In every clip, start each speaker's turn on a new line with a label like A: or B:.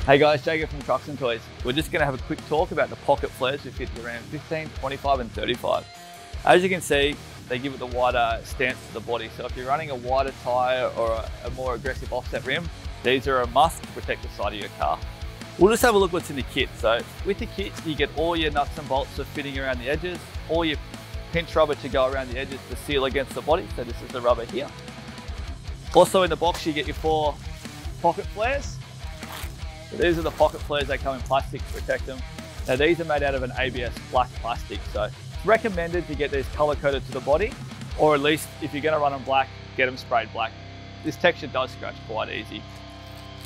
A: Hey guys, Jacob from Trucks and Toys. We're just going to have a quick talk about the pocket flares that fit around 15, 25 and 35. As you can see, they give it the wider stance to the body. So if you're running a wider tyre or a more aggressive offset rim, these are a must to protect the side of your car. We'll just have a look what's in the kit. So with the kit, you get all your nuts and bolts for fitting around the edges, all your pinch rubber to go around the edges to seal against the body. So this is the rubber here. Also in the box, you get your 4 pocket flares. So these are the pocket flares. They come in plastic to protect them. Now these are made out of an ABS black plastic. So it's recommended to get these color coded to the body, or at least if you're gonna run them black, get them sprayed black. This texture does scratch quite easy.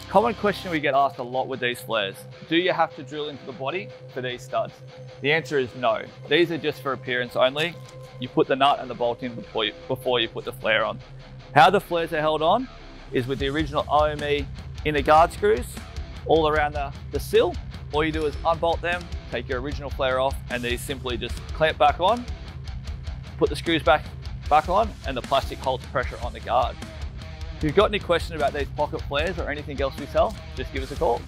A: Common question we get asked a lot with these flares: do you have to drill into the body for these studs? The answer is no. These are just for appearance only. You put the nut and the bolt in before you put the flare on. How the flares are held on is with the original OME inner guard screws all around the sill. All you do is unbolt them, take your original flare off, and these simply just clamp back on, put the screws back on, and the plastic holds pressure on the guard. If you've got any questions about these pocket flares or anything else we sell, just give us a call.